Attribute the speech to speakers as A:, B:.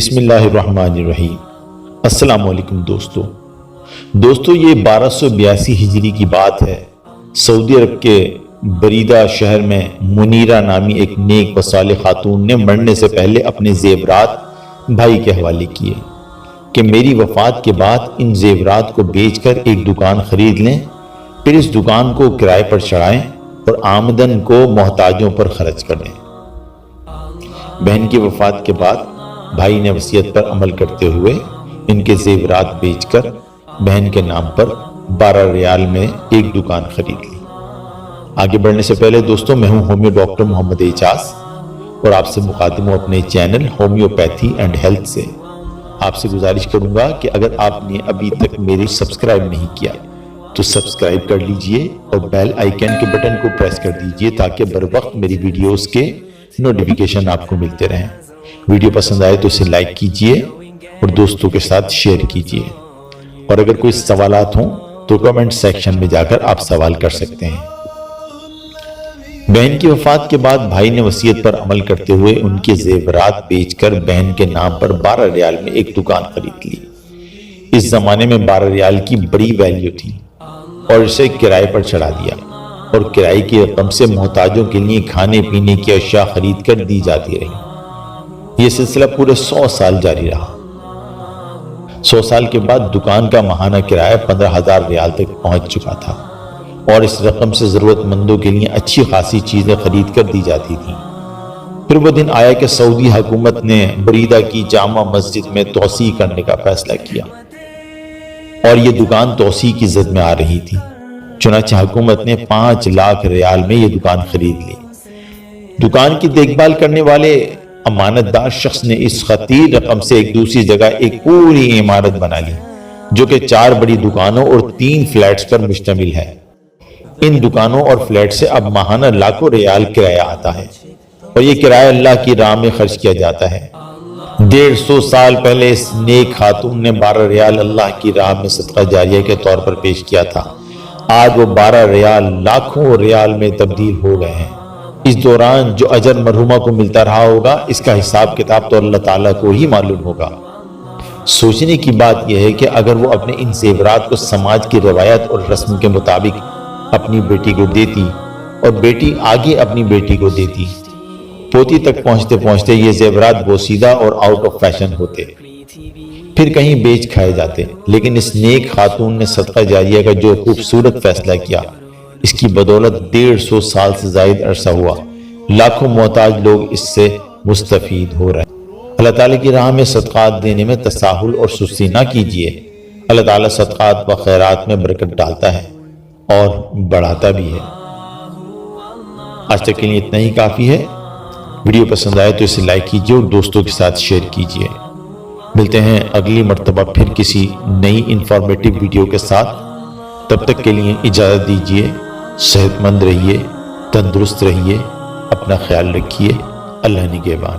A: بسم اللہ الرحمن الرحیم۔ السلام علیکم دوستو یہ 1282 ہجری کی بات ہے۔ سعودی عرب کے بریدہ شہر میں منیرہ نامی ایک نیک و صالح خاتون نے مرنے سے پہلے اپنے زیورات بھائی کے حوالے کیے کہ میری وفات کے بعد ان زیورات کو بیچ کر ایک دکان خرید لیں، پھر اس دکان کو کرائے پر چڑھائیں اور آمدن کو محتاجوں پر خرچ کر دیں۔ بہن کی وفات کے بعد بھائی نے وصیت پر عمل کرتے ہوئے ان کے زیورات بیچ کر بہن کے نام پر 12 ریال میں ایک دکان خرید لی۔ آگے بڑھنے سے پہلے دوستو، میں ہوں ہومیو ڈاکٹر محمد اعجاز اور آپ سے مخاطب ہوں اپنے چینل ہومیوپیتھی اینڈ ہیلتھ سے۔ آپ سے گزارش کروں گا کہ اگر آپ نے ابھی تک میری سبسکرائب نہیں کیا تو سبسکرائب کر لیجئے اور بیل آئیکن کے بٹن کو پریس کر دیجئے تاکہ بر وقت میری ویڈیوز کے نوٹیفیکیشن آپ کو ملتے رہیں۔ ویڈیو پسند آئے تو اسے لائک کیجئے اور دوستوں کے ساتھ شیئر کیجئے، اور اگر کوئی سوالات ہوں تو کمنٹ سیکشن میں جا کر آپ سوال کر سکتے ہیں۔ بہن کی وفات کے بعد بھائی نے وصیت پر عمل کرتے ہوئے ان کے زیورات بیچ کر بہن کے نام پر 12 ریال میں ایک دکان خرید لی۔ اس زمانے میں 12 ریال کی بڑی ویلیو تھی اور اسے کرائے پر چڑھا دیا، اور کرائے کی رقم سے محتاجوں کے لیے کھانے پینے کی اشیاء خرید کر دی جاتی رہی۔ یہ سلسلہ پورے 100 سال جاری رہا۔ 100 سال کے بعد دکان کا ماہانہ کرایہ 15,000 ریال تک پہنچ چکا تھا، اور اس رقم سے ضرورت مندوں کے لیے اچھی خاصی چیزیں خرید کر دی جاتی تھیں۔ پھر وہ دن آیا کہ سعودی حکومت نے بریدہ کی جامع مسجد میں توسیع کرنے کا فیصلہ کیا، اور یہ دکان توسیع کی زد میں آ رہی تھی۔ چنانچہ حکومت نے 5 لاکھ ریال میں یہ دکان خرید لی۔ دکان کی دیکھ بھال کرنے والے امانتدار شخص نے اس خطیر رقم سے ایک دوسری جگہ ایک پوری عمارت بنا لی، جو کہ 4 بڑی دکانوں اور 3 فلیٹس پر مشتمل ہے۔ ان دکانوں اور فلیٹ سے اب ماہانہ لاکھوں ریال کرایہ آتا ہے، اور یہ کرایہ اللہ کی راہ میں خرچ کیا جاتا ہے۔ 150 سال پہلے اس نیک خاتون نے 12 ریال اللہ کی راہ میں صدقہ جاریہ کے طور پر پیش کیا تھا۔ آج وہ 12 ریال لاکھوں ریال میں تبدیل ہو گئے ہیں۔ اس دوران جو اجر مرحومہ کو ملتا رہا ہوگا، اس کا حساب کتاب تو اللہ تعالیٰ کو ہی معلوم ہوگا۔ سوچنے کی بات یہ ہے کہ اگر وہ اپنے ان زیورات کو سماج کی روایت اور رسم کے مطابق اپنی بیٹی کو دیتی، اور بیٹی آگے اپنی بیٹی کو دیتی، پوتی تک پہنچتے پہنچتے یہ زیورات بوسیدہ اور آؤٹ آف فیشن ہوتے، پھر کہیں بیچ کھائے جاتے۔ لیکن اس نیک خاتون نے صدقہ جاریہ کا جو خوبصورت فیصلہ کیا، اس کی بدولت 150 سال سے زائد عرصہ ہوا لاکھوں محتاج لوگ اس سے مستفید ہو رہے ہیں۔ اللہ تعالیٰ کی راہ میں صدقات دینے میں تساہل اور سستی نہ کیجیے۔ اللہ تعالیٰ صدقات و خیرات میں برکت ڈالتا ہے اور بڑھاتا بھی ہے۔ آج تک کے لیے اتنا ہی کافی ہے۔ ویڈیو پسند آئے تو اسے لائک کیجیے اور دوستوں کے ساتھ شیئر کیجیے۔ ملتے ہیں اگلی مرتبہ پھر کسی نئی انفارمیٹیو ویڈیو کے ساتھ۔ تب تک کے لیے اجازت دیجیے۔ صحت مند رہیے، تندرست رہیے، اپنا خیال رکھیے۔ اللہ نگہبان۔